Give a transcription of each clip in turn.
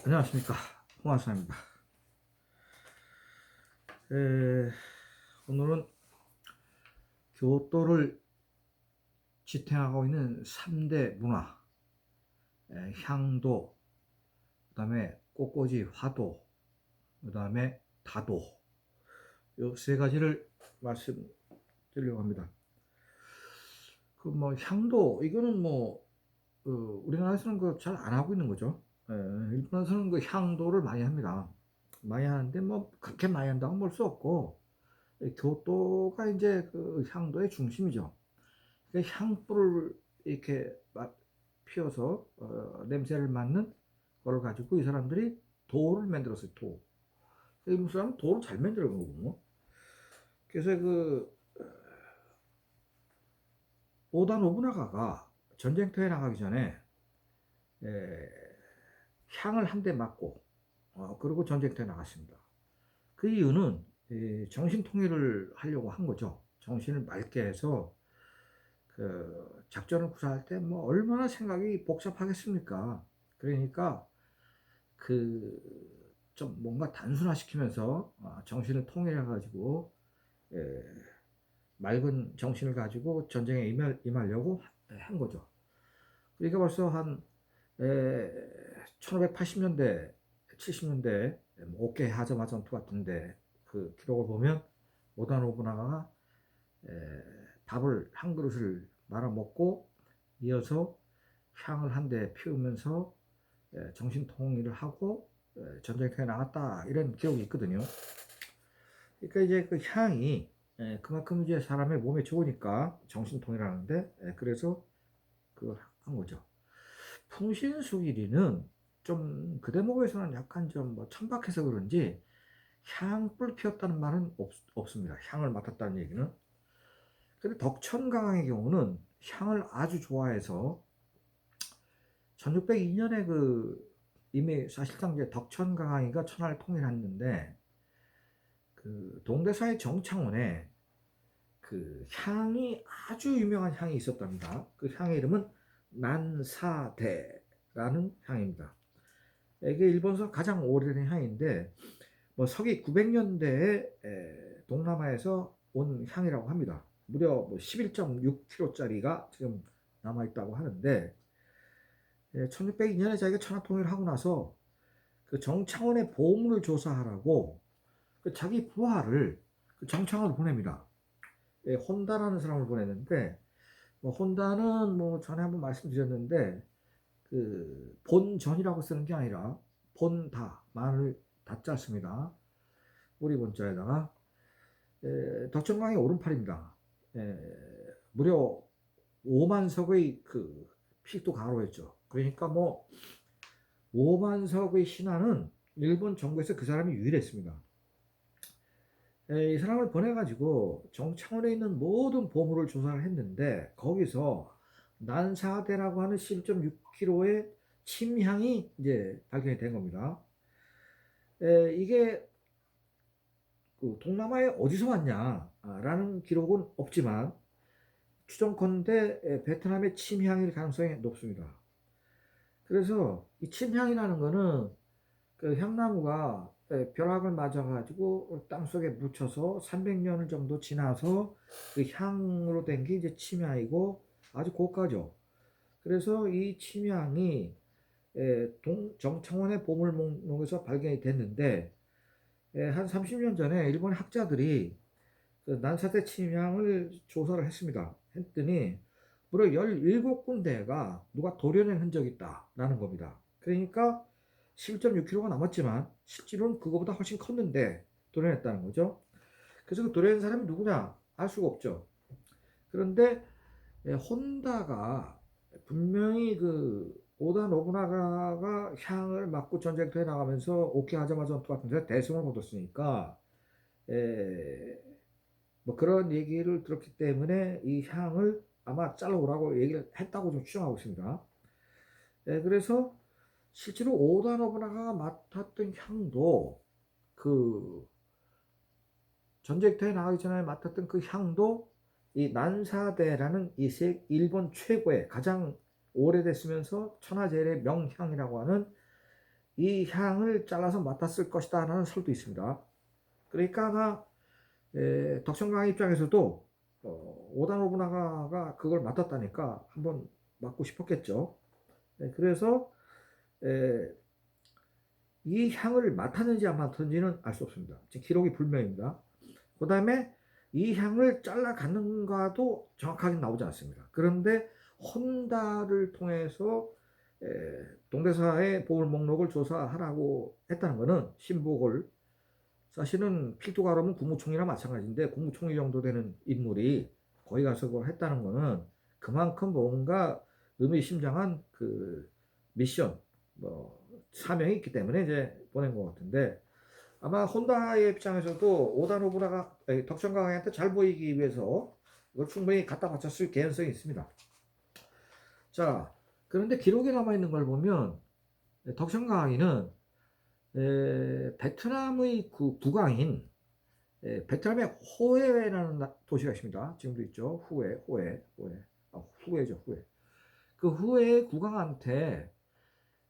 안녕하십니까, 홍한수입니다. 오늘은 교토를 지탱하고 있는 3대 문화, 향도, 그 다음에 꽃꽂이 화도, 그 다음에 다도, 이 세 가지를 말씀드리려고 합니다. 향도, 이거는 우리나라에서는 잘 안 하고 있는 거죠. 일본에서는 향도를 많이 합니다. 많이 하는데 그렇게 많이 한다고 볼 수 없고, 교토가 이제 향도의 중심이죠. 향불을 이렇게 피워서 냄새를 맡는 걸 가지고 이 사람들이 도를 만들었어요. 도. 이 사람은 도를 잘 만드는 거거든요. 그래서 오다 노부나가가 전쟁터에 나가기 전에 향을 한 대 맞고 그리고 전쟁터에 나갔습니다. 그 이유는 정신 통일을 하려고 한 거죠. 정신을 맑게 해서 작전을 구사할 때 얼마나 생각이 복잡하겠습니까? 그러니까 좀 뭔가 단순화시키면서 정신을 통일해 가지고 맑은 정신을 가지고 전쟁에 임하려고 한 거죠. 그러니까 벌써 한 1580년대, 70년대 오케이 하자마 전투 같은데 그 기록을 보면 오다 노부나가가 밥을 한 그릇을 말아 먹고 이어서 향을 한 대 피우면서 정신 통일을 하고 전쟁터에 나갔다, 이런 기록이 있거든요. 그러니까 이제 그 향이 그만큼 이제 사람의 몸에 좋으니까 정신 통일하는데 그래서 한 거죠. 풍신수길이는 좀 그 대목에서는 약간 좀 천박해서 그런지 향불 피웠다는 말은 없습니다. 향을 맡았다는 얘기는. 근데 덕천강의 경우는 향을 아주 좋아해서 1602년에 이미 사실상 이제 덕천강이가 천하를 통일했는데 동대사의 정창원에 향이 아주 유명한 향이 있었답니다. 그 향의 이름은 난사대라는 향입니다. 이게 일본에서 가장 오래된 향인데 서기 900년대에 동남아에서 온 향이라고 합니다. 무려 11.6kg짜리가 지금 남아있다고 하는데 1602년에 자기가 천하통일을 하고 나서 정창원의 보물을 조사하라고 자기 부하를 정창원을 보냅니다. 혼다라는 사람을 보냈는데 혼다는 전에 한번 말씀드렸는데 본전이라고 쓰는 게 아니라 본다, 말을 다짜 씁니다. 우리 본자에다가 덕천강의 오른팔입니다. 무려 5만 석의 픽도 가로했죠. 그러니까 5만 석의 신하는 일본 정부에서 그 사람이 유일했습니다. 이 사람을 보내가지고 정창원에 있는 모든 보물을 조사를 했는데 거기서 난사대라고 하는 11.6kg의 침향이 이제 발견이 된 겁니다. 이게 동남아에 어디서 왔냐라는 기록은 없지만 추정컨대 베트남의 침향일 가능성이 높습니다. 그래서 이 침향이라는 거는 향나무가 벼락을 맞아가지고 땅속에 묻혀서 300년 정도 지나서 향으로 된 게 이제 침향이고 아주 고가죠. 그래서 이 침향이 정창원의 보물 목록에서 발견이 됐는데 한 30년 전에 일본 학자들이 난사대 침향을 조사를 했습니다. 했더니 무려 17군데가 누가 도려낸 흔적이 있다라는 겁니다. 그러니까 11.6kg가 남았지만 실제로는 그거보다 훨씬 컸는데 도려냈다는 거죠. 그래서 그 도려낸 사람이 누구냐 알 수가 없죠. 그런데 혼다가 분명히 오다 노부나가가 향을 맡고 전쟁터에 나가면서 오키하자마 전투 같은 데 대승을 거뒀으니까 그런 얘기를 들었기 때문에 이 향을 아마 잘라오라고 얘기를 했다고 좀 추정하고 있습니다. 그래서 실제로 오다 노부나가가 맡았던 향도 전쟁터에 나가기 전에 맡았던 그 향도 이 난사대라는 일본 최고의 가장 오래됐으면서 천하제일의 명향이라고 하는 이 향을 잘라서 맡았을 것이다 라는 설도 있습니다. 그러니까 아마 덕천강 입장에서도 오다 노부나가가 그걸 맡았다니까 한번 맡고 싶었겠죠. 그래서 이 향을 맡았는지 안 맡았는지는 알 수 없습니다. 지금 기록이 불명입니다. 그 다음에 이 향을 잘라 갔는가도 정확하게 나오지 않습니다. 그런데 혼다를 통해서 동대사의 보물 목록을 조사하라고 했다는 것은 신복을 사실은 필두가로면 국무총리나 마찬가지인데 국무총리 정도 되는 인물이 거기 가서 그걸 했다는 것은 그만큼 뭔가 의미심장한 그 미션 뭐 사명이 있기 때문에 이제 보낸 것 같은데 아마 혼다의 입장에서도 오다 노부나가 덕천강한테 잘 보이기 위해서 이걸 충분히 갖다 바쳤을 개연성이 있습니다. 자, 그런데 기록에 남아있는 걸 보면 덕천강이는 베트남의 그 국왕인 베트남의 호에라는 도시가 있습니다. 지금도 있죠. 후에죠, 후에. 그 후에 국왕한테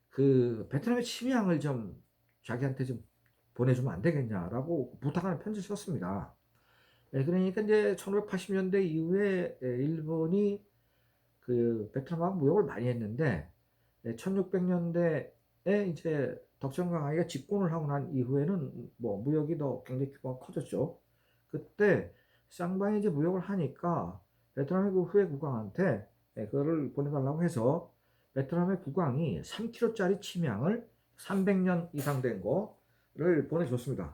그 베트남의 침향을 좀 자기한테 좀 보내주면 안 되겠냐라고 부탁하는 편지를 썼습니다. 그러니까 이제 1580년대 이후에 일본이 그 베트남하고 무역을 많이 했는데 1600년대에 이제 덕천강아이가 집권을 하고 난 이후에는 뭐 무역이 더 굉장히 규모가 커졌죠. 그때 쌍방이 이제 무역을 하니까 베트남의 그 후에 국왕한테 그거를 보내달라고 해서 베트남의 국왕이 3kg짜리 침향을 300년 이상 된 거를 보내줬습니다.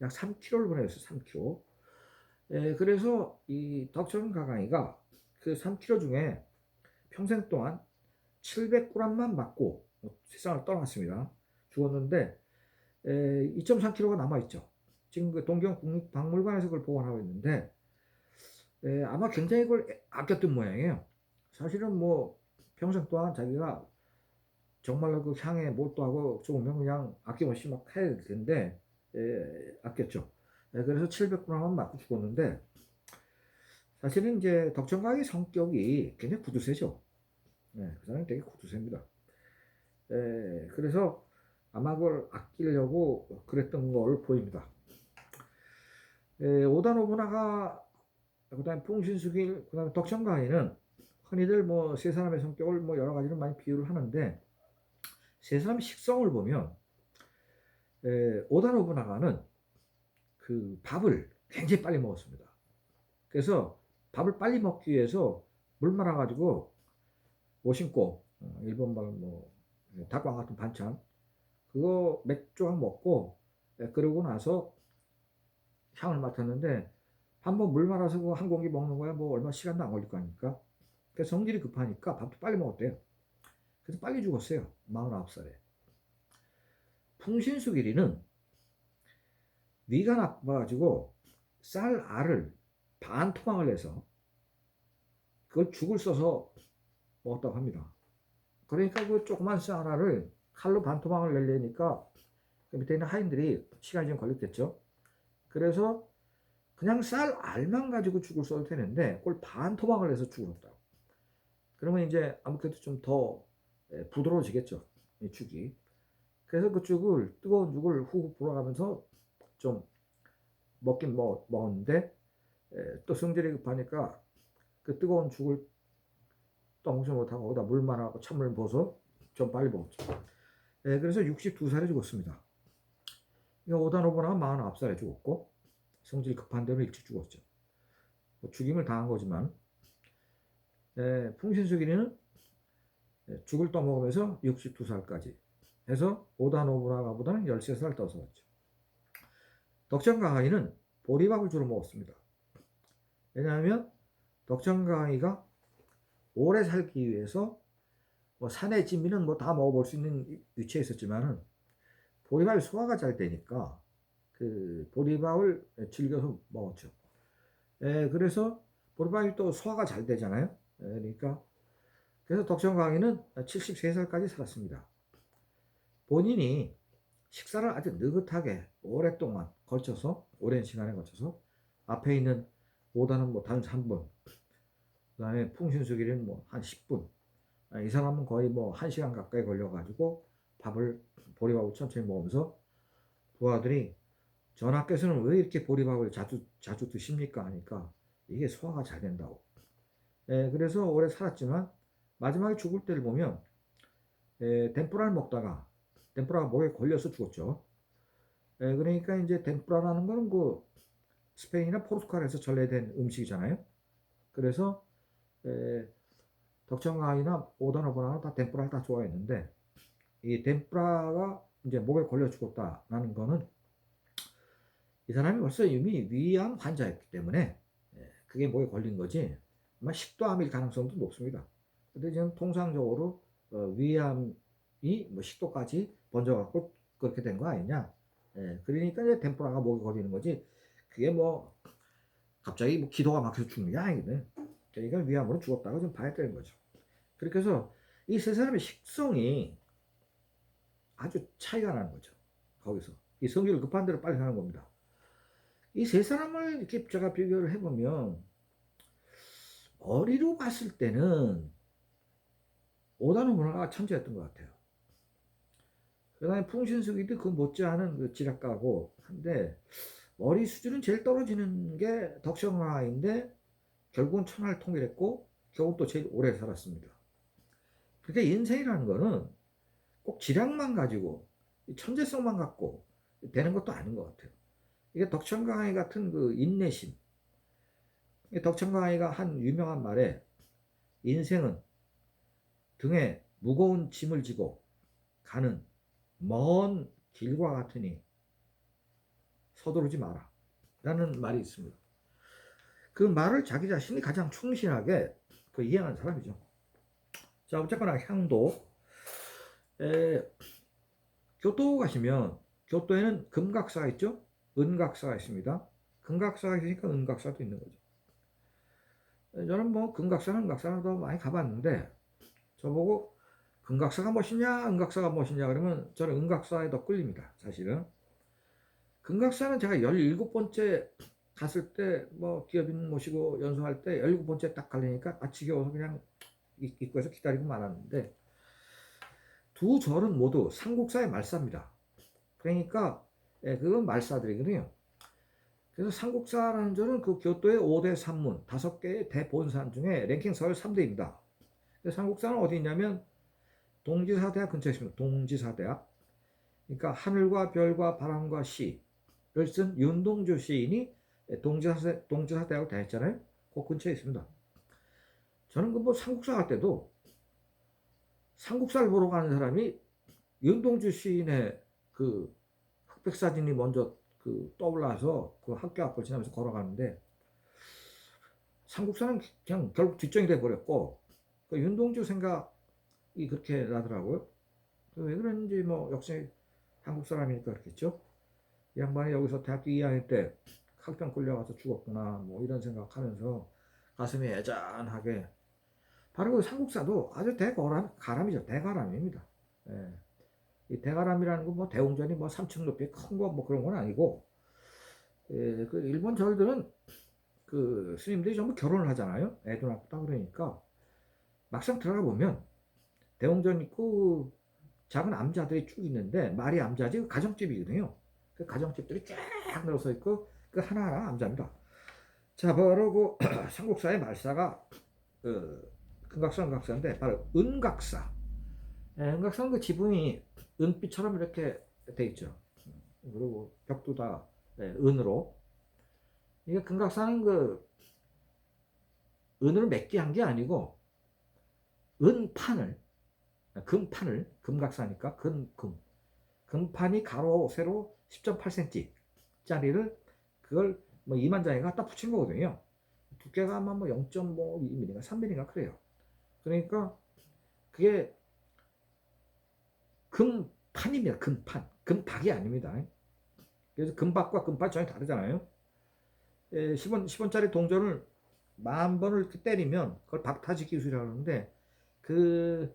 약 3kg를 보내줬어요. 3kg. 그래서 이 덕천강아이가 그 3kg 중에 평생 동안 700g만 맞고 세상을 떠났습니다. 죽었는데 2.3kg가 남아있죠. 지금 그 동경 국립박물관에서 그걸 보관하고 있는데 아마 굉장히 그걸 아꼈던 모양이에요. 사실은 뭐 평생 동안 자기가 정말로 그 향에 몰두하고 좋으면 그냥 아낌없이 막 해야 될 텐데 아꼈죠. 그래서 700g만 맞고 죽었는데 사실은 이제 덕천강의 성격이 굉장히 구두쇠죠. 그 사람이 되게 구두쇠입니다. 그래서 아마 그걸 아끼려고 그랬던 걸 보입니다. 오다 노부나가, 그 다음에 풍신수길, 그 다음에 덕천강이는 흔히들 뭐 세 사람의 성격을 뭐 여러 가지로 많이 비유를 하는데 세 사람의 식성을 보면 오다 노부나가는 그 밥을 굉장히 빨리 먹었습니다. 그래서 밥을 빨리 먹기 위해서 물 말아가지고 오신고 일본 말 뭐 닭광 같은 반찬 그거 몇 조각 먹고 그러고 나서 향을 맡았는데 한번 물 말아서 그거 한 공기 먹는 거야 뭐 얼마 시간도 안 걸릴 거 아닙니까? 그래서 성질이 급하니까 밥도 빨리 먹었대요. 그래서 빨리 죽었어요. 49살에. 풍신수길이는 위가 나빠가지고 쌀 알을 반 토막을 내서 그걸 죽을 써서 먹었다고 합니다. 그러니까 그 조그만 쌀 알을 칼로 반 토막을 내려니까 그 밑에 있는 하인들이 시간이 좀 걸렸겠죠. 그래서 그냥 쌀 알만 가지고 죽을 써도 되는데 그걸 반 토막을 내서 죽었다. 그러면 이제 아무래도 좀 더 부드러워지겠죠. 이 죽이. 그래서 그 죽을 뜨거운 죽을 후후 불어가면서 좀 먹긴 먹었는데 또 성질이 급하니까 그 뜨거운 죽을 떠먹지 못하고 거기다 물만 하고 찬물 부어서 좀 빨리 먹었죠. 그래서 62살에 죽었습니다. 오다 노부나가 49살에 죽었고 성질이 급한 대로 일찍 죽었죠. 뭐 죽임을 당한 거지만 풍신수길이는 죽을 떠먹으면서 62살까지 해서 오다 노부나가보다는 13살 더 살았죠. 덕천강아이는 보리밥을 주로 먹었습니다. 왜냐하면 덕천강아이가 오래 살기 위해서 뭐 산의 진미는 뭐 다 먹어볼 수 있는 위치에 있었지만은 보리밥이 소화가 잘 되니까 그 보리밥을 즐겨서 먹었죠. 그래서 보리밥이 또 소화가 잘 되잖아요. 그러니까 그래서 덕천강이는 73살까지 살았습니다. 본인이 식사를 아주 느긋하게 오랫동안 걸쳐서 오랜 시간에 걸쳐서 앞에 있는 오다는 뭐 단 3분 그다음에 풍신수길은 뭐 한 10분. 이 사람은 거의 뭐 1시간 가까이 걸려가지고 보리밥을 천천히 먹으면서 부하들이 전하께서는 왜 이렇게 보리밥을 자주 드십니까? 하니까 이게 소화가 잘 된다고. 그래서 오래 살았지만 마지막에 죽을 때를 보면 덴뿌라를 먹다가 덴뿌라가 목에 걸려서 죽었죠. 그러니까 이제 덴뿌라라는 거는 그 스페인이나 포르투갈에서 전래된 음식이잖아요. 그래서 덕청가이나 오다노보나나 다 덴뿌라를 다 좋아했는데 이 덴뿌라가 이제 목에 걸려 죽었다라는 거는 이 사람이 벌써 이미 위암 환자였기 때문에 그게 목에 걸린 거지 아마 식도암일 가능성도 높습니다. 근데 지금 통상적으로 위암이 뭐 식도까지 번져갖고 그렇게 된 거 아니냐. 그러니까 이제 덴뿌라가 목에 걸리는 거지 그게 뭐 갑자기 뭐 기도가 막혀서 죽는 게 아니거든. 그러니까 위암으로 죽었다고 좀 봐야 되는 거죠. 그렇게 해서 이 세 사람의 식성이 아주 차이가 나는 거죠. 거기서 이 성질을 급한 대로 빨리 하는 겁니다. 이 세 사람을 이렇게 제가 비교를 해보면 머리로 봤을 때는 오다노 문화가 천재였던 것 같아요. 그 다음에 풍신수기도 그 못지않은 그 지략가고 한데 머리 수준은 제일 떨어지는 게 덕청가인데 결국은 천하를 통일했고 결국 또 제일 오래 살았습니다. 그러니까 인생이라는 거는 꼭 지략만 가지고 천재성만 갖고 되는 것도 아닌 것 같아요. 이게 덕천강이 같은 그 인내심. 덕천강이가 한 유명한 말에 인생은 등에 무거운 짐을 지고 가는 먼 길과 같으니 서두르지 마라 라는 말이 있습니다. 그 말을 자기 자신이 가장 충실하게 그 이해하는 사람이죠. 자, 어쨌거나 향도 교토 가시면 교토에는 금각사가 있죠. 은각사가 있습니다. 금각사가 있으니까 은각사도 있는 거죠. 저는 뭐 금각사는 은각사는 더 많이 가봤는데 저보고 금각사가 멋있냐 은각사가 멋있냐 그러면 저는 은각사에 더 끌립니다. 사실은 금각사는 제가 17번째 갔을 때 뭐 기업인 모시고 연수할 때 17번째 딱 가려니까 지겨워서 그냥 입구에서 기다리고 말았는데 두 절은 모두 삼국사의 말사입니다. 그러니까 그건 말사들이거든요. 그래서 삼국사라는 절은 그 교토의 5대 산문 5개의 대본산 중에 랭킹 서열 3대입니다. 삼국사는 어디 있냐면 동지사대학 근처에 있습니다. 동지사대학. 그러니까 하늘과 별과 바람과 시를 쓴 윤동주 시인이 동지사대학을 다녔잖아요. 그 근처에 있습니다. 저는 그 뭐 삼국사 갈 때도 삼국사를 보러 가는 사람이 윤동주 시인의 그 흑백 사진이 먼저 그 떠올라서 그 학교 앞을 지나면서 걸어가는데 삼국사는 그냥 결국 뒷정이 돼 버렸고 그 윤동주 생각이 그렇게 나더라고요. 왜 그런지 뭐 역시 한국 사람이니까 그렇겠죠. 이 양반이 여기서 대학교 2학년 때 학병 끌려가서 죽었구나 뭐 이런 생각하면서 가슴이 애잔하게 바로 그 삼국사도 아주 대가람이죠. 대가람입니다. 예. 이 대가람이라는 건 뭐 대웅전이 뭐 3층 높이 큰 거 뭐 그런 건 아니고 그 일본 절들은 그 스님들이 전부 결혼을 하잖아요. 애도 낳고 그러니까 막상 들어가 보면 대웅전 있고 작은 암자들이 쭉 있는데 말이 암자지 그 가정집이거든요. 그 가정집들이 쫙 늘어서 있고 그 하나하나 암자입니다. 자 바로 그 삼국사의 말사가 그 금각사 은각사인데 바로 은각사. 은각사는 그 지붕이 은빛처럼 이렇게 돼 있죠. 그리고 벽도 다 은으로. 이게 금각사는 그 은으로 맺기한 게 아니고 은판을 금판을 금각사니까 금판이 가로 세로 10.8cm 짜리를 그걸 뭐 2만 장에 갖다 붙인 거거든요. 두께가 아마 뭐 0.5mm인가 3mm인가 그래요. 그러니까 그게 금판입니다. 금판. 금박이 아닙니다. 그래서 금박과 금판 전혀 다르잖아요. 10원짜리 동전을 10,000번을 이렇게 때리면 그걸 박타지 기술이라고 하는데 그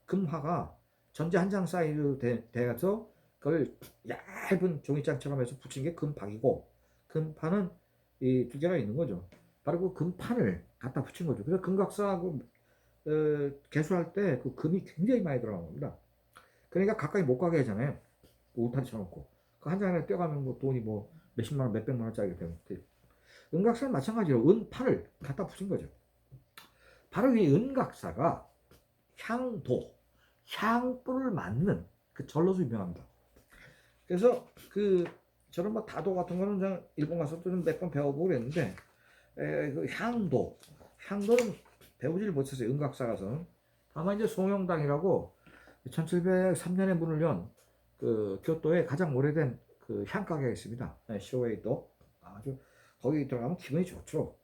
금화가 전제 한 장 사이로 돼서 그걸 얇은 종이장처럼 해서 붙인 게 금박이고 금판은 이 두 개가 있는 거죠. 바로 그 금판을 갖다 붙인 거죠. 그래서 금각사하고 개수할 때 그 금이 굉장히 많이 들어간 겁니다. 그러니까 가까이 못 가게 하잖아요. 그 울타리 쳐놓고 그 한 장에 떼가면 뭐 돈이 뭐 몇십만 원, 몇백만 원짜리 되면 은각사는 마찬가지로 은판을 갖다 붙인 거죠. 바로 이 은각사가 향도, 향불을 맞는 그 절로서 유명합니다. 그래서 그 저는 뭐 다도 같은 거는 그냥 일본 가서 좀 몇 번 배워보고 그랬는데 그 향도는 배우지를 못했어요. 은각사 가서. 다만 이제 송영당이라고 1703년에 문을 연 그 교토의 가장 오래된 그 향가게가 있습니다. 쇼웨이도 아주 거기 들어가면 기분이 좋죠.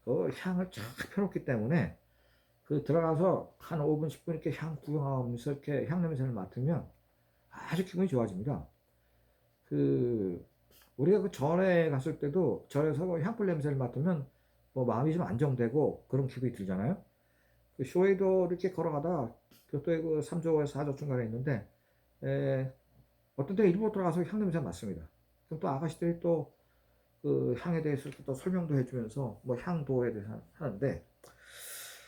그 향을 쫙 펴놓기 때문에 그 들어가서 한 5분 10분 이렇게 향 구경하면서 이렇게 향 냄새를 맡으면 아주 기분이 좋아집니다. 그 우리가 그 절에 갔을 때도 절에서 그 향불 냄새를 맡으면 뭐 마음이 좀 안정되고 그런 기분이 들잖아요. 그 쇼웨이도 이렇게 걸어가다 교토의 그 3조에서 4조 중간에 있는데 어떤 때 일부러 들어가서 향 냄새 맡습니다. 그럼 또 아가씨들이 또 그 향에 대해서 또 설명도 해주면서 뭐 향도에 대해서 하는데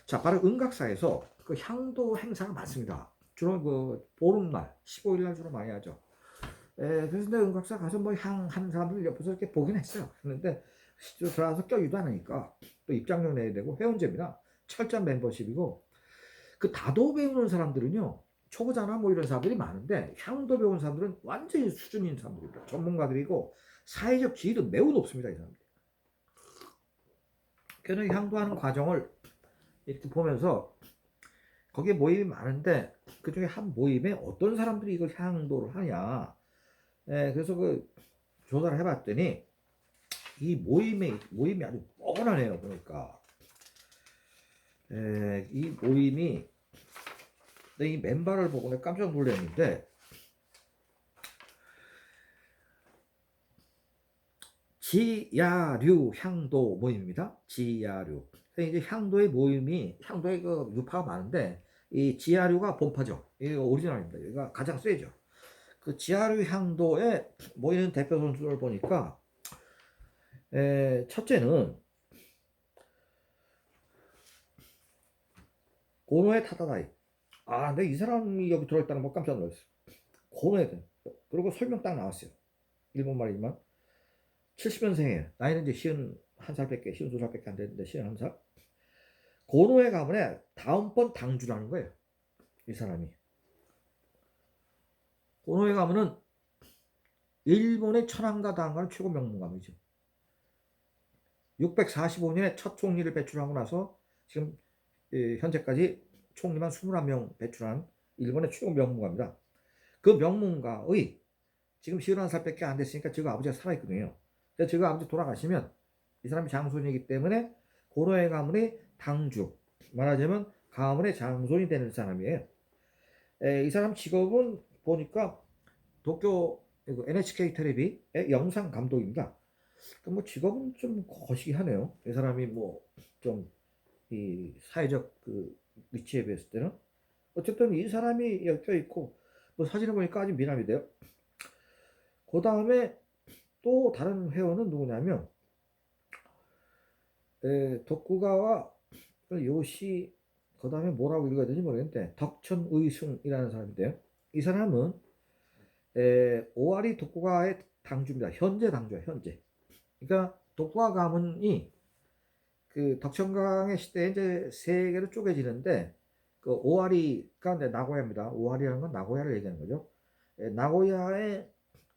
자 바로 은각사에서 그 향도 행사가 많습니다. 주로 그 보름날 15일날 주로 많이 하죠. 그래서 내가 은각사 가서 뭐 향 하는 사람들 옆에서 이렇게 보긴 했어요. 그런데 들어가서 껴주도 않으니까 또 입장료 내야 되고 회원제입니다. 철저한 멤버십이고 그 다도 배우는 사람들은요 초보자나 뭐 이런 사람들이 많은데 향도 배우는 사람들은 완전히 수준 있는 사람들입니다. 전문가들이고 사회적 지위도 매우 높습니다. 이 사람들. 그래서 향도하는 과정을 이렇게 보면서 거기에 모임이 많은데 그 중에 한 모임에 어떤 사람들이 이걸 향도를 하냐. 그래서 그 조사를 해봤더니 이 모임이 아주 뻔하네요. 보니까 이 모임이 이 멤버를 보고 내가 깜짝 놀랐는데 지야류 향도 모임입니다. 지야류. 이제 향도의 모임이 향도의 그 유파가 많은데 이 지야류가 본파죠. 이 오리지널입니다. 여기가 가장 세죠. 그 지야류 향도에 모이는 대표 선수를 보니까 첫째는 고노에 타다다이. 아, 근데 이 사람이 여기 들어있다는 거 깜짝 놀랐어요. 고노에. 그리고 설명 딱 나왔어요. 일본 말이지만 70년생이에요. 나이는 이제 51살밖에, 52살밖에 안 됐는데 51살. 고노에 가문에 다음번 당주라는 거예요. 이 사람이. 고노에 가문은 일본의 천황과 다음가는 최고 명문가이죠. 645년에 첫 총리를 배출하고 나서 지금 현재까지 총리만 21명 배출한 일본의 최고 명문가입니다. 그 명문가의 지금 51살밖에 안 됐으니까 지금 아버지가 살아있거든요. 그래서 지금 아버지 돌아가시면 이 사람이 장손이기 때문에 고노의 가문의 당주, 말하자면 가문의 장손이 되는 사람이에요. 이 사람 직업은 보니까 도쿄 NHK 텔레비의 영상 감독입니다. 뭐 직업은 좀 거시기하네요. 이 사람이 뭐 좀 이 사회적 그 위치에 비했을 때는 어쨌든 이 사람이 엮여 있고 뭐 사진을 보니까 아주 미남이돼요. 그 다음에 또 다른 회원은 누구냐면 덕구가와 요시 그 다음에 뭐라고 읽어야 되는지 모르겠는데 덕천의숭이라는 사람인데요. 이 사람은 오와리 덕구가의 당주입니다. 현재 당주야 현재. 그러니까 덕구가 가문이 그 덕천강의 시대에 이제 세 개로 쪼개지는데 그 오와리가 이제 나고야입니다. 오와리라는 건 나고야를 얘기하는 거죠. 나고야의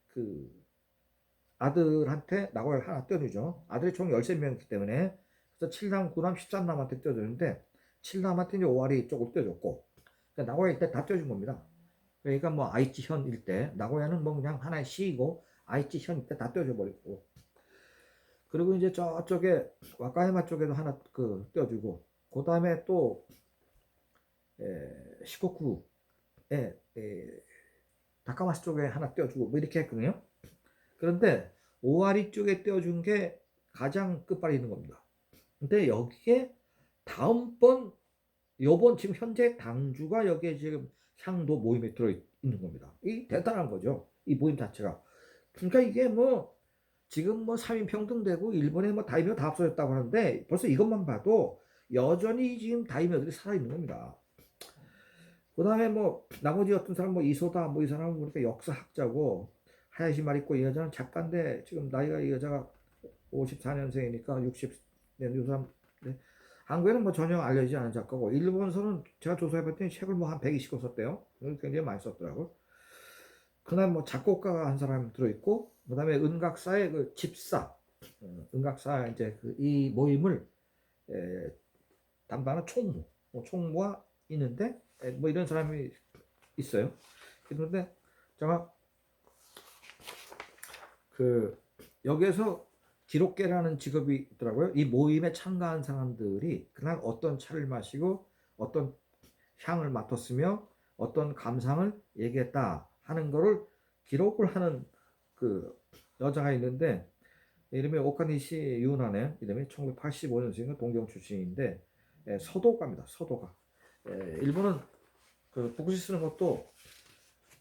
그 아들한테 나고야를 하나 떼어주죠. 아들이 총 13명이기 때문에 그래서 7남, 9남, 13남한테 떼어주는데 7남한테 이제 오와리 쪽을 떼어줬고 그러니까 나고야 일대 다 떼어준 겁니다. 그러니까 뭐 아이치현 일대 나고야는 뭐 그냥 하나의 시이고 아이치현 일대 다 떼어줘 버리고 그리고 이제 저쪽에 와카야마 쪽에도 하나 그 떼어주고 그 다음에 또 시코쿠에 다카마스 쪽에 하나 떼어주고 뭐 이렇게 했거든요. 그런데 오와리 쪽에 떼어준 게 가장 끝발이 있는 겁니다. 근데 여기에 다음번 요번 지금 현재 당주가 여기에 지금 향도 모임에 들어 있는 겁니다. 이 대단한 거죠. 이 모임 자체가. 그러니까 이게 뭐 지금 뭐 3인 평등되고 일본에 뭐 다이묘 다 없어졌다고 하는데 벌써 이것만 봐도 여전히 지금 다이묘들이 살아있는 겁니다. 그 다음에 뭐 나머지 어떤 사람 뭐 이소다 뭐 이 사람은 보니까 역사학자고 하야시 마리코 이 여자는 작가인데 지금 나이가 이 여자가 54년생이니까 60년 요 사람 네. 한국에는 뭐 전혀 알려지지 않은 작가고 일본서는 제가 조사해봤더니 책을 뭐 한 120권 썼대요. 굉장히 많이 썼더라고. 그다음 뭐 작곡가가 한 사람 들어있고 그다음에 은각사의 그 집사 은각사 이제 그 이 모임을 담당하는 총무 총무가 있는데 뭐 이런 사람이 있어요. 그런데 제가 그 여기에서 기록계라는 직업이 있더라고요. 이 모임에 참가한 사람들이 그날 어떤 차를 마시고 어떤 향을 맡았으며 어떤 감상을 얘기했다 하는 거를 기록을 하는 그 여자가 있는데 이름이 오카니시 유나네. 이름이 1985년생인 동경 출신인데 서도가입니다. 서도가. 일본은 그 북글씨 쓰는 것도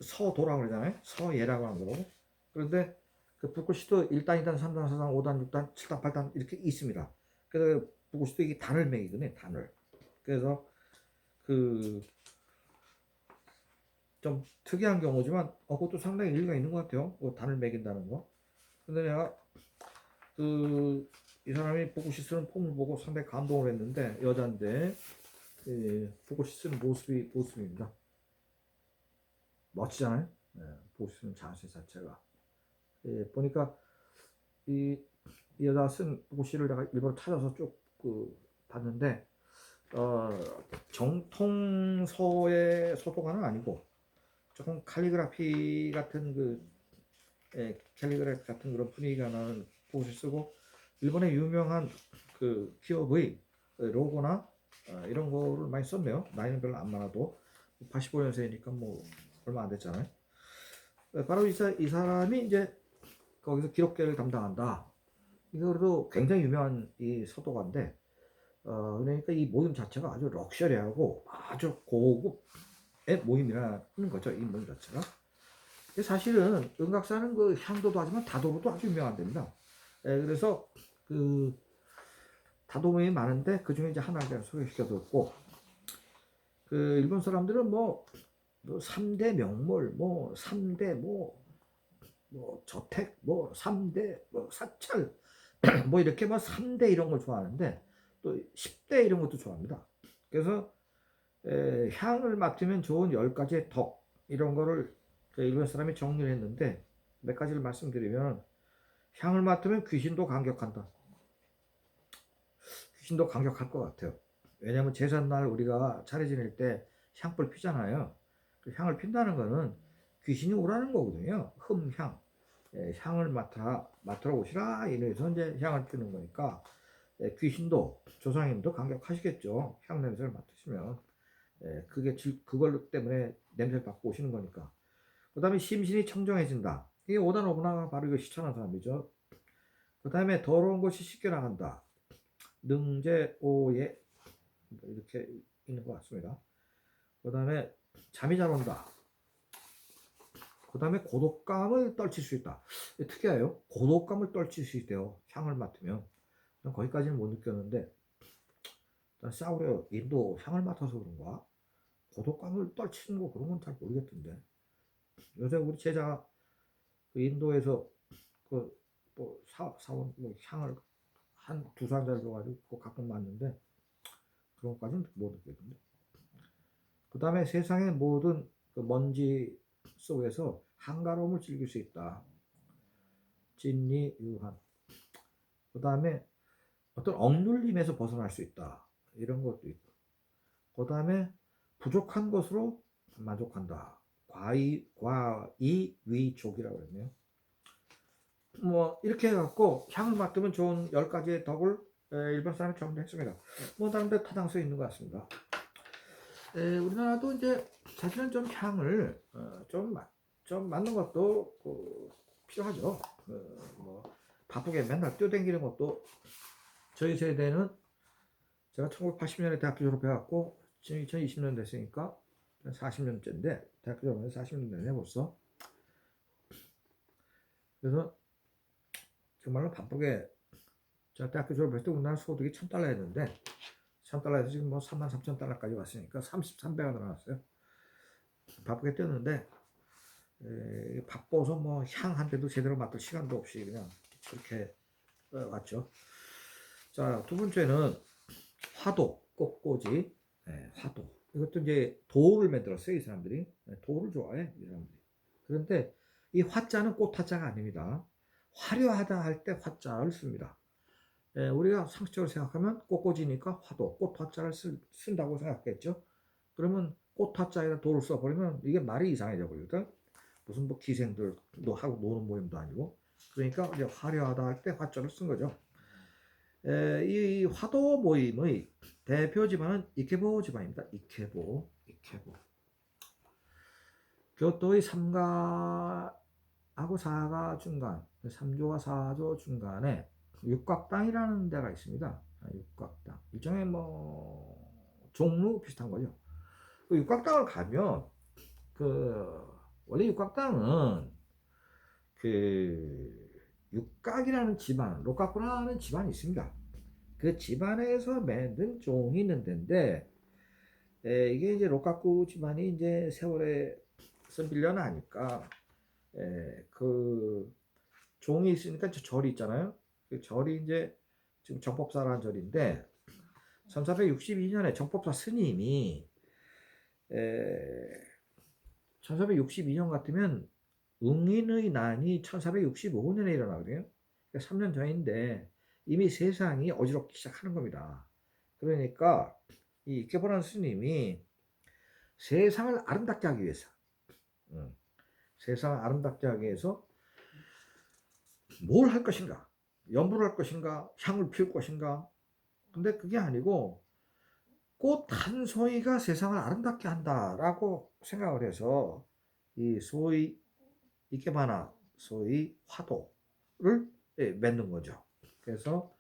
서도라고 그러잖아요. 서예라고 하는 거고. 그런데 그 북글씨도 1단, 2단, 3단, 4단, 5단, 6단, 7단, 8단 이렇게 있습니다. 그래서 북글씨도 이게 단을 매기거든요. 단을. 그래서 그 좀 특이한 경우지만 그것도 상당히 일리가 있는 것 같아요. 그 단을 매긴다는 거. 근데 내가 그 이 사람이 북글씨 쓰는 폼을 보고 상당히 감동을 했는데 여자인데 북글씨 쓰는 모습입니다. 멋지잖아요. 북글씨 쓰는 자세 자체가. 보니까 이, 이 여자 쓴 북글씨를 내가 일부러 찾아서 쭉 봤는데 정통서의 서도가는 아니고 조금 칼리그라피 같은 캘리그라피 같은 그런 분위기가 나는 북글씨 쓰고 일본의 유명한 그 기업의 로고나 이런 거를 많이 썼네요. 나이는 별로 안 많아도 85년생이니까 뭐 얼마 안 됐잖아요. 바로 이 사람이 이제 거기서 기록계를 담당한다. 이거도 굉장히 유명한 이 서도가인데 그러니까 이 모임 자체가 아주 럭셔리하고 아주 고급의 모임이라는 거죠. 이 모임 자체가. 사실은 은각사는 그 향도도 하지만 다도로도 아주 유명한 데입니다. 그래서 그 다도 모임이 많은데 그 중에 이제 하나를 제가 소개시켜줬고 그 일본 사람들은 뭐 3대 명물 뭐 3대 뭐 저택 뭐 3대 뭐 사찰 뭐 이렇게 뭐 3대 이런 걸 좋아하는데 또 10대 이런 것도 좋아합니다. 그래서 향을 맡으면 좋은 10가지의 덕 이런 거를 일본 사람이 정리를 했는데 몇 가지를 말씀드리면 향을 맡으면 귀신도 감격한다. 귀신도 감격할 것 같아요. 왜냐하면 제삿날 우리가 차례 지낼 때 향불 피잖아요. 그 향을 핀다는 거는 귀신이 오라는 거거든요. 흠향. 향을 맡으러 오시라 이래서 이제 향을 피는 거니까 귀신도 조상님도 감격하시겠죠. 향 냄새를 맡으시면 그게 그걸 때문에 냄새를 맡고 오시는 거니까. 그 다음에 심신이 청정해진다. 이게 오다 노부나가 바로 이거 실천한 사람이죠. 그 다음에 더러운 것이 씻겨 나간다. 능제오예 이렇게 있는 것 같습니다. 그 다음에 잠이 잘 온다. 그 다음에 고독감을 떨칠 수 있다. 특이해요. 고독감을 떨칠 수 있대요. 향을 맡으면. 거기까지는 못 느꼈는데 싸우려 인도 향을 맡아서 그런가? 고독감을 떨치는 거 그런 건 잘 모르겠던데. 요새 우리 제자가 그 인도에서 그뭐 사온 뭐 향을 한 두 상자를 줘가지고 그거 가끔 맡는데 그런 것까지는 못 느꼈는데. 그 다음에 세상의 모든 그 먼지 속에서 한가로움을 즐길 수 있다. 진리 유한. 그 다음에 어떤 억눌림에서 벗어날 수 있다. 이런 것도 있고. 그 다음에 부족한 것으로 만족한다. 과이위족이라고 그랬네요. 뭐 이렇게 해갖고 향을 맡으면 좋은 10가지의 덕을 일본 사람이 정리했습니다. 뭐 다른 데 타당성 있는 것 같습니다. 우리나라도 이제 사실은 좀 향을 좀 맡는 것도 필요하죠. 뭐 바쁘게 맨날 뛰어다니는 것도 저희 세대는 제가 1980년에 대학교 졸업해갖고 지금 2020년 됐으니까 40년째인데 대학교 졸업해서 40년 됐네 벌써. 그래서 정말로 바쁘게 저 대학교 졸업할 때 우리나라 소득이 1,000달러였는데 1,000달러에서 지금 뭐 33,000달러까지 왔으니까 33배가 늘어났어요. 바쁘게 뛰었는데 바빠서 뭐 향 한 대도 제대로 맡을 시간도 없이 그냥 그렇게 왔죠. 자, 두 번째는 화도, 꽃꽂이, 화도. 이것도 이제 도를 만들었어요, 이 사람들이. 도를 좋아해, 이 사람들이. 그런데 이 화자는 꽃 화자가 아닙니다. 화려하다 할 때 화자를 씁니다. 우리가 상식적으로 생각하면 꽃꽂이니까 화도, 꽃 화자를 쓴다고 생각했죠. 그러면 꽃 화자에다 도를 써버리면 이게 말이 이상해져 버리거든. 무슨 뭐 기생들도 하고 노는 모임도 아니고. 그러니까 이제 화려하다 할 때 화자를 쓴 거죠. 이 화도 모임의 대표 집안은 이케보 집안입니다. 이케보. 교토의 3가하고 4가 중간, 3조와 4조 중간에 육각당이라는 데가 있습니다. 육각당. 일종의 뭐 종로 비슷한 거죠. 그 육각당을 가면 원래 육각당은 육각이라는 집안, 록가쿠라는 집안이 있습니다. 그 집안에서 만든 종이 있는 데인데, 이게 이제 록가쿠 집안이 이제 세월에서 밀려나니까, 그 종이 있으니까 저 절이 있잖아요. 그 절이 이제 지금 정법사라는 절인데, 1462년에 정법사 스님이 1462년 같으면 응인의 난이 1465년에 일어나거든요. 그러니까 3년 전인데 이미 세상이 어지럽기 시작하는 겁니다. 그러니까 이 이케보라는 스님이 세상을 아름답게 하기 위해서, 세상을 아름답게 하기 위해서 뭘 할 것인가? 연불을 할 것인가? 향을 피울 것인가? 근데 그게 아니고 꽃 한 송이가 세상을 아름답게 한다라고 생각을 해서 이 소위 이케바나, 소위 화도를 맺는 거죠. 그래서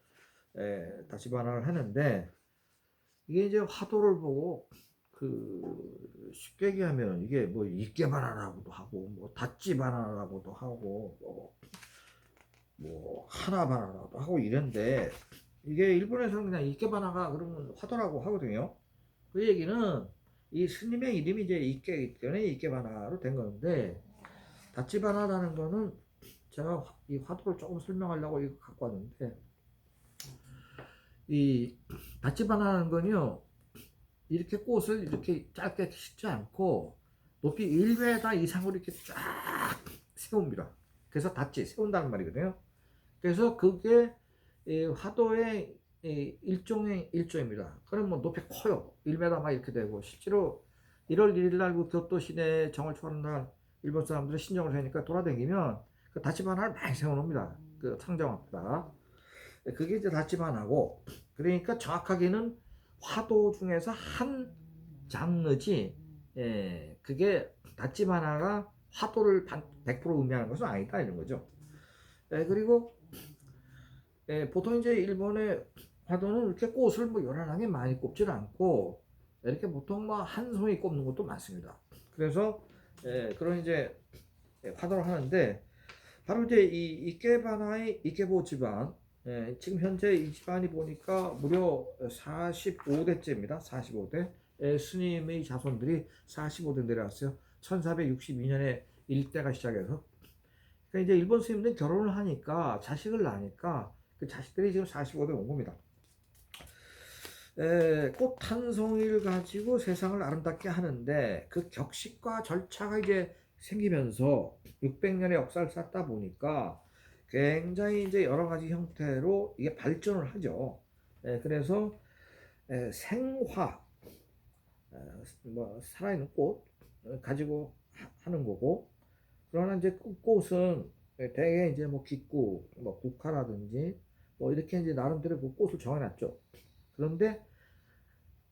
다치바나를 하는데 이게 이제 화도를 보고 쉽게 얘기하면 이게 뭐 이케바나라고도 하고 뭐 다찌바나라고도 하고 뭐 하나바나라고도 하고 이런데 이게 일본에서는 그냥 이케바나가 그러면 화도라고 하거든요. 그 얘기는 이 스님의 이름이 이제 이케이기 때문에 이케바나로 된 건데 다치바나라는 거는 제가 이 화두를 조금 설명하려고 이거 갖고 왔는데 이 다치바나라는 건요 이렇게 꽃을 이렇게 짧게 심지 않고 높이 1m 이상으로 이렇게 쫙 세웁니다. 그래서 세운다는 말이거든요. 그래서 그게 화도의 일종입니다. 그럼 뭐 높이 커요. 1m 막 이렇게 되고 실제로 1월 1일 날 그 교토 시내 정월 초하는 날 일본 사람들이 신정을 하니까 돌아다니면 그 다치바나를 많이 세워놓습니다. 그 상점 앞에다. 그게 이제 다치바나고 그러니까 정확하게는 화도 중에서 한 장르지 그게 다치바나가 화도를 100% 의미하는 것은 아니다 이런 거죠. 그리고 보통 이제 일본의 화도는 이렇게 꽃을 뭐 요란하게 많이 꼽질 않고 이렇게 보통 뭐 한 송이 꼽는 것도 많습니다. 그래서 그런 이제 화도를 하는데 바로 이제 이 이케바나의 이케보 집안 지금 현재 이 집안이 보니까 무려 45대째입니다. 45대 스님의 자손들이 45대 내려왔어요. 1462년에 일대가 시작해서 그러니까 이제 일본 스님들은 결혼을 하니까 자식을 낳으니까 그 자식들이 지금 45대 온 겁니다. 꽃 한 송이를 가지고 세상을 아름답게 하는데 그 격식과 절차가 이제 생기면서 600년의 역사를 쌓다 보니까 굉장히 이제 여러 가지 형태로 이게 발전을 하죠. 그래서 생화, 뭐 살아있는 꽃 가지고 하는 거고, 그러나 이제 꽃은 대개 이제 뭐 기구, 뭐 국화라든지 뭐 이렇게 이제 나름대로 그 꽃을 정해놨죠. 그런데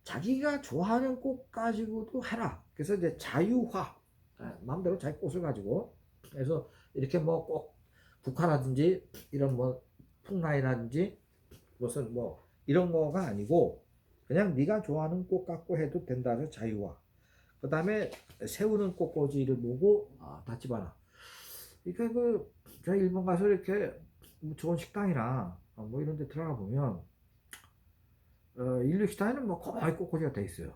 자기가 좋아하는 꽃 가지고도 해라. 그래서 이제 자유화, 마음대로 자기 꽃을 가지고 그래서 이렇게 뭐 꼭 국화라든지 이런 뭐 풍라이라든지 무슨 뭐 이런 거가 아니고 그냥 네가 좋아하는 꽃 갖고 해도 된다 해서 자유화. 그 다음에 세우는 꽃꽂이를 보고 다치바나. 그러니까 그 제가 일본 가서 이렇게 좋은 식당이나 뭐 이런 데 들어가 보면 인류 식당에는 뭐 거의 꽃꽂이가 돼 있어요.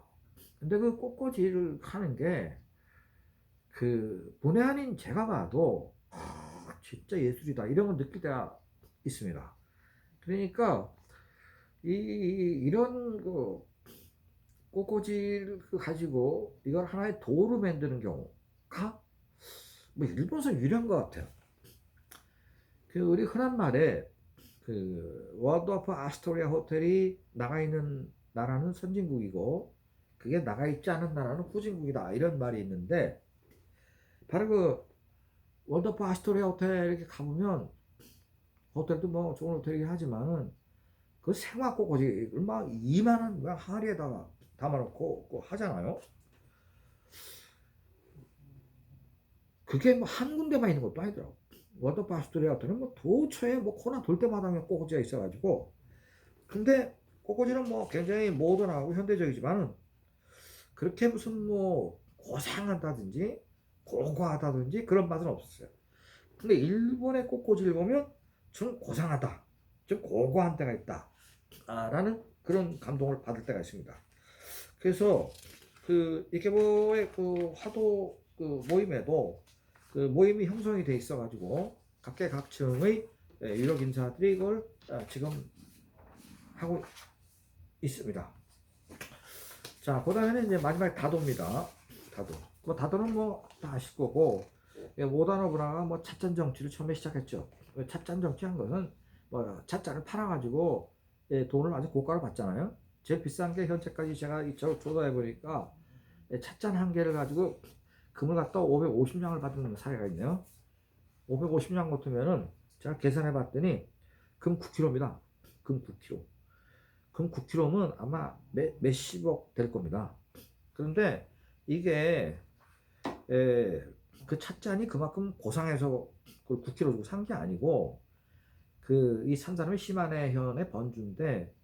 근데 그 꽃꽂이를 하는 게 그 본의 아닌 제가 봐도 진짜 예술이다 이런 걸 느낄 때가 있습니다. 그러니까 이런 그 꽃꽂이를 가지고 이걸 하나의 도로 만드는 경우가 뭐 일본에서 유리한 것 같아요. 그 우리 흔한 말에 그 월드오프 아스토리아 호텔이 나가 있는 나라는 선진국이고 그게 나가 있지 않은 나라는 후진국이다 이런 말이 있는데 바로 그 월드오프 아스토리아 호텔 이렇게 가보면 호텔도 뭐 좋은 호텔이긴 하지만은 그 생화 꽃꽂이 얼마 2만 원 항아리에다가 담아놓고 하잖아요. 그게 뭐 한 군데만 있는 것도 아니더라고. 워터파 아스토리아 호텔은 뭐 도처에 뭐 코나 돌 때마다 꽃꽂이가 있어가지고 근데 꽃꽂이는 뭐 굉장히 모던하고 현대적이지만은 그렇게 무슨 뭐 고상하다든지 고고하다든지 그런 맛은 없었어요. 근데 일본의 꽃꽂이를 보면 좀 고상하다, 좀 고고한 때가 있다 라는 그런 감동을 받을 때가 있습니다. 그래서 그 이케보의 그 화도 그 모임에도 그 모임이 형성이 돼 있어 가지고 각계각층의 유력 인사들이 이걸 지금 하고 있습니다. 자, 그 다음에는 이제 마지막 다도입니다. 다도. 뭐 다도는 뭐 다 아실 거고 모다노 브라가 뭐 찻잔 정치를 처음에 시작했죠. 찻잔 정치한 것은 뭐 찻잔을 팔아가지고 돈을 아주 고가로 받잖아요. 제일 비싼 게 현재까지 제가 이쪽으로 조사해 보니까 찻잔 한 개를 가지고 금을 갖다 550냥을 받는 사례가 있네요. 550냥 같으면은 제가 계산해 봤더니 금 9kg입니다. 금 9kg. 금 9kg면 아마 몇십억 될 겁니다. 그런데 이게 그 찻잔이 그만큼 고상해서 그걸 9kg 주고 산 게 아니고 그 이 산 사람이 시마네 현의 번주인데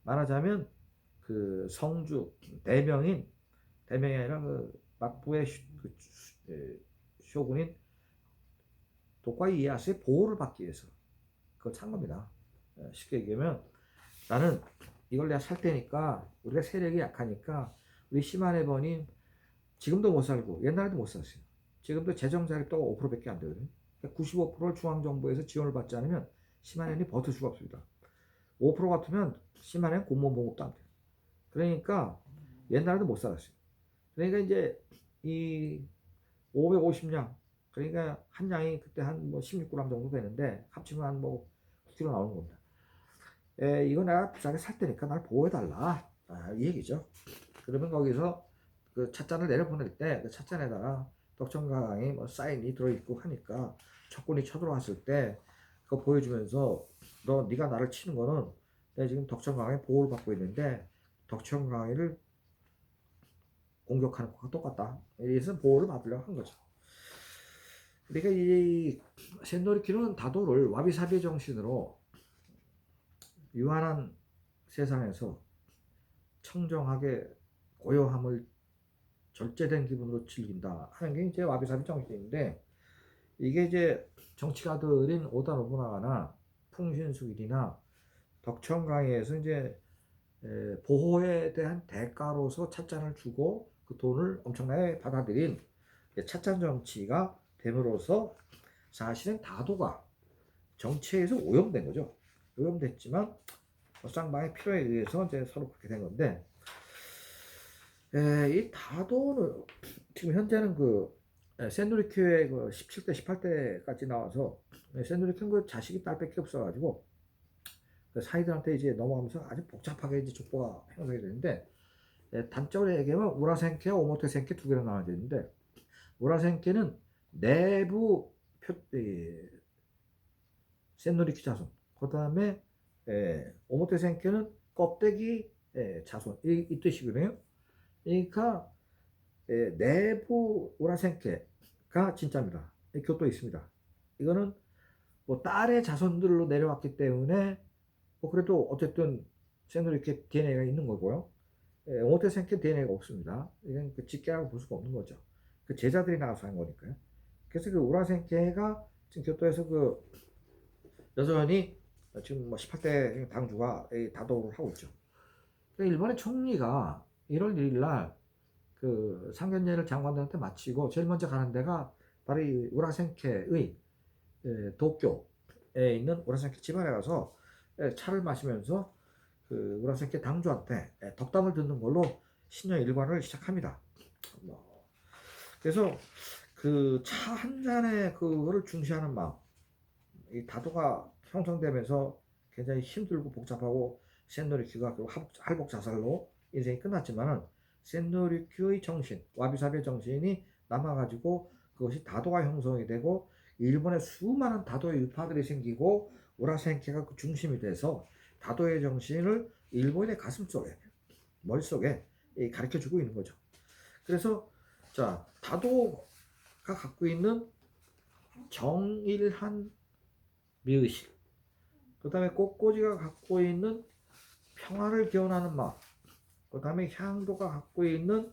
말하자면 그 성주 대명이 아니라 그 막부의 쇼군인 도카이 이에야스의 보호를 받기 위해서 그걸 산 겁니다. 쉽게 얘기하면 나는 이걸 내가 살 테니까 우리가 세력이 약하니까 우리 시마네 번이 지금도 못 살고 옛날에도 못 살았어요. 지금도 재정 자립도가 5%밖에 안 되거든요. 그러니까 95%를 중앙정부에서 지원을 받지 않으면 시마네는 버틸 수가 없습니다. 5% 같으면 시마네는 공무원 봉급도 안 돼요. 그러니까 옛날에도 못 살았어요. 그러니까 이제 이 550냥 그러니까 한 양이 그때 한 뭐 16g 정도 되는데 합치면 한 뭐 9kg 나오는 겁니다. 이거 내가 비싸게 살 테니까 날 보호해달라 이 얘기죠. 그러면 거기서 그 찻잔을 내려보낼 때 그 찻잔에다가 덕천강이 뭐 사인이 들어있고 하니까 적군이 쳐들어왔을 때 그거 보여주면서 네가 나를 치는 거는 내가 지금 덕천강의 보호를 받고 있는데 덕천강이를 공격하는 것과 똑같다. 이래서 보호를 받으려고 한 거죠. 그러니까 이 센노리키는 다도를 와비사비 정신으로 유한한 세상에서 청정하게 고요함을 절제된 기분으로 즐긴다 하는 게 이제 와비사비 정신인데 이게 이제 정치가들인 오다 노부나가나 풍신수길이나 덕천강에서 이제 보호에 대한 대가로서 찻잔을 주고 그 돈을 엄청나게 받아들인 찻잔 정치가 됨으로써 사실은 다도가 정치에서 오염된 거죠. 오염됐지만 쌍방의 필요에 의해서 이제 서로 그렇게 된 건데 이 다도는 지금 현재는 그 센누리큐의 그 17대 18대까지 나와서 센누리큐는 그 자식이 딸밖에 없어가지고 그 사이들한테 이제 넘어가면서 아주 복잡하게 이제 족보가 형성이 되는데 단적으로 얘기하면 우라센케와 오모테센케 두 개로 나눠져 있는데 우라센케는 내부 센누리큐 자손 그 다음에 오모테센케는 껍데기 자손 이 뜻이거든요. 그러니까 내부 우라센케가 진짜입니다. 교토에 있습니다. 이거는 뭐 딸의 자손들로 내려왔기 때문에 뭐 그래도 어쨌든 센누리케 DNA가 있는 거고요. 오모테센케 DNA가 없습니다. 이건 그 직계라고 볼 수가 없는 거죠. 그 제자들이 나와서 한 거니까요. 그래서 그 우라센케가 지금 교토에서 그 여전히 지금 뭐 18대 당주가 다도를 하고 있죠. 일본의 총리가 1월 1일 날 그 상견례를 장관들한테 마치고 제일 먼저 가는 데가 바로 이 우라센케의 도쿄에 있는 우라센케 집안에 가서 차를 마시면서 그 우라센케 당주한테 덕담을 듣는 걸로 신년 일과를 시작합니다. 그래서 그 차 한 잔에 그거를 중시하는 마음, 이 다도가 형성되면서 굉장히 힘들고 복잡하고 센노리큐가 할복 자살로 인생이 끝났지만은 센노리큐의 정신, 와비사비의 정신이 남아가지고 그것이 다도가 형성이 되고 일본에 수많은 다도의 유파들이 생기고 우라센케가 그 중심이 돼서 다도의 정신을 일본의 가슴속에 머릿속에 가르쳐주고 있는 거죠. 그래서 자 다도가 갖고 있는 정일한 미의식, 그 다음에 꽃꽂이가 갖고 있는 평화를 기원하는 마음, 그 다음에 향도가 갖고 있는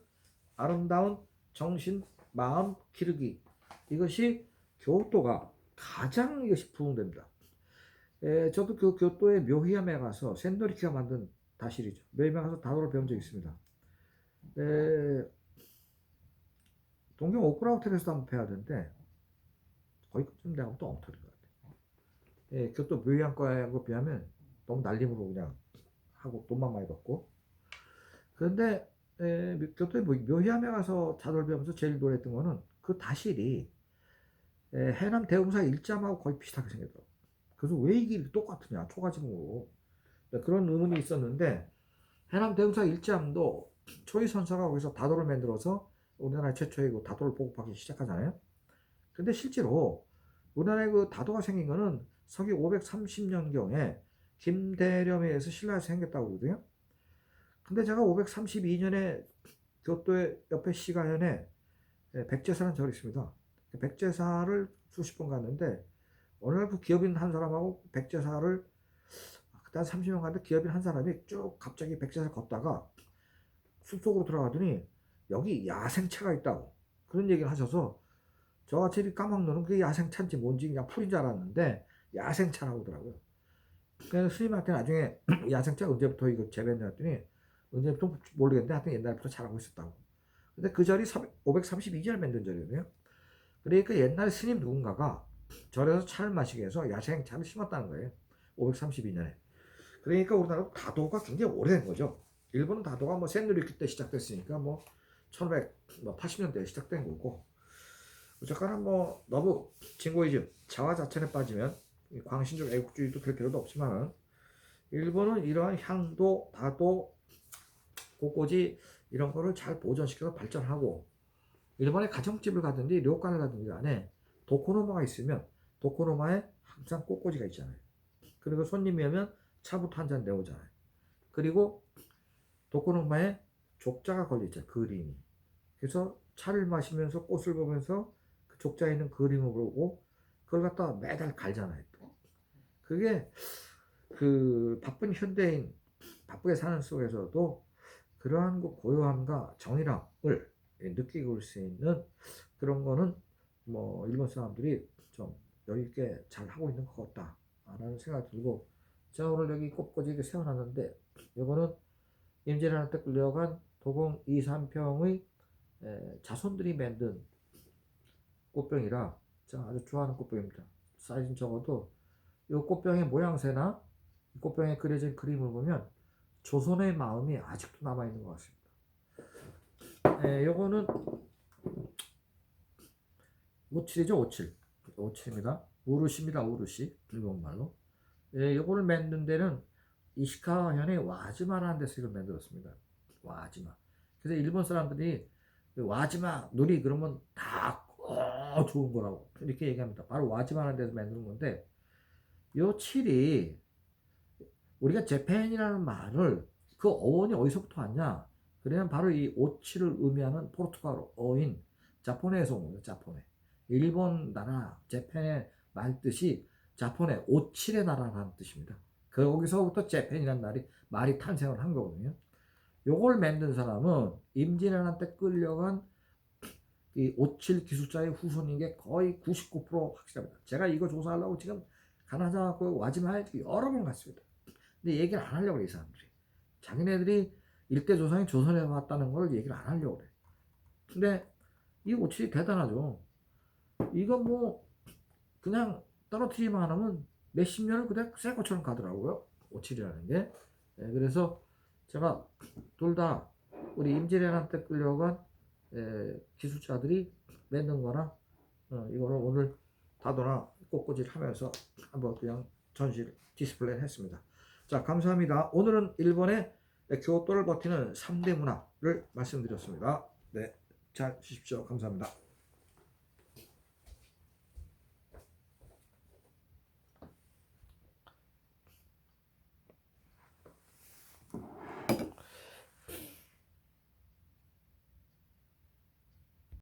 아름다운 정신, 마음 기르기, 이것이 교토가 가장 이것이 부흥됩니다. 저도 그 교토의 묘히암에 가서 센노리키가 만든 다실이죠. 묘히암에 가서 다도를 배운 적이 있습니다. 동경 오크라 호텔에서 한번 배워야 되는데 거의 그쯤 되면 또 엉터리인 것 같아요. 교토 묘히암과에 비하면 너무 날림으로 그냥 하고 돈만 많이 받고. 그런데 교토의 묘히암에 가서 다도를 배우면서 제일 놀랬던 거는 그 다실이 해남 대웅사 일잠하고 거의 비슷하게 생겼더라고요. 그래서 왜 이게 이렇게 똑같으냐, 초가집으로. 그런 의문이 있었는데 해남 대웅사 일잠도 초이선사가 거기서 다도를 만들어서 우리나라 최초의 그 다도를 보급하기 시작하잖아요. 근데 실제로 우리나라의 그 다도가 생긴 거는 서기 530년경에 김대렴에 의해서 신라에서 생겼다고 그러거든요. 근데 제가 532년에 교토의 옆에 시가현에 백제사라는 절이 있습니다. 백제사를 수십 번 갔는데 어느 날 그 기업인 한 사람하고 백제사를 그때 한 30년 갔는데 기업인 한 사람이 쭉 갑자기 백제사를 걷다가 숲속으로 들어가더니 여기 야생차가 있다고 그런 얘기를 하셔서 저같이 까먹는 그게 야생차인지 뭔지 그냥 풀인 줄 알았는데 야생차라고 하더라고요. 그래서 스님한테 나중에 야생차 언제부터 이거 재배했냐 했더니 언제부터 모르겠는데 하여튼 옛날부터 잘하고 있었다고. 근데 그 절이 532년에 만든 절이거든요. 그러니까 옛날 스님 누군가가 절에서 차를 마시게 해서 야생차를 심었다는 거예요. 532년에. 그러니까 우리나라 다도가 굉장히 오래된 거죠. 일본은 다도가 뭐 센누리키 때 시작됐으니까 뭐 1580년대에 시작된 거고. 어쨌거나 뭐 너무 진고이즘, 자화자찬에 빠지면 광신적 애국주의도 될 필요도 없지만 일본은 이러한 향도, 다도, 꽃꽂이 이런 거를 잘 보존시켜서 발전하고 일본의 가정집을 가든지 료칸을 가든지 안에 도코노마가 있으면 도코노마에 항상 꽃꽂이가 있잖아요. 그리고 손님이 오면 차부터 한 잔 내오잖아요. 그리고 도코노마에 족자가 걸려있잖아요. 그림이. 그래서 차를 마시면서 꽃을 보면서 그 족자에 있는 그림을 보고 그걸 갖다 매달 갈잖아요. 그게 그 바쁜 현대인 바쁘게 사는 속에서도 그러한 그 고요함과 정의감을 느끼고 올 수 있는 그런 거는 뭐 일본 사람들이 좀 여유 있게 잘 하고 있는 것 같다라는 생각이 들고 제가 오늘 여기 꽃꽂이를 세워놨는데 이거는 임진왜란 때 끌려간 도공 2, 3평의 자손들이 만든 꽃병이라 제가 아주 좋아하는 꽃병입니다. 사이즈는 적어도 이 꽃병의 모양새나 꽃병에 그려진 그림을 보면 조선의 마음이 아직도 남아있는 것 같습니다. 요거는 57이죠, 57. 57입니다. 우루시입니다, 우루시. 일본말로. 요거를 만든 데는 이시카와현의 와지마라는 데서 이걸 만들었습니다. 와지마. 그래서 일본 사람들이 와지마 누리 그러면 다 좋은 거라고 이렇게 얘기합니다. 바로 와지마라는 데서 만드는 건데 요 칠이 우리가 재팬이라는 말을 그 어원이 어디서부터 왔냐? 그러면 바로 이 오칠을 의미하는 포르투갈어인 자포네에서 온 거예요. 자포네. 일본 나라 재팬의 말 뜻이 자포네 오칠의 나라라는 뜻입니다. 거기서부터 재팬이라는 말이 탄생을 한 거거든요. 요걸 만든 사람은 임진왜란 때 끌려간 이 오칠 기술자의 후손인 게 거의 99% 확실합니다. 제가 이거 조사하려고 지금 가나다 그 와지마에 여러 번 갔습니다. 근데 얘기를 안 하려고 그래, 이 사람들이. 자기네들이 일대 조상이 조선에 왔다는 걸 얘기를 안 하려고 그래. 근데 이 오칠이 대단하죠. 이거 뭐 그냥 떨어뜨리기만 하면 몇십 년을 그냥 새 것처럼 가더라고요. 오칠이라는 게. 예, 그래서 제가 둘 다 우리 임진왜란 끌려간 기술자들이 만든 거나 이거를 오늘 다도나 꽃꽂이를 하면서 한번 그냥 전시를 디스플레이 했습니다. 자, 감사합니다. 오늘은 일본의 교토를 버티는 3대 문화를 말씀드렸습니다. 네, 잘 쉬십시오. 감사합니다.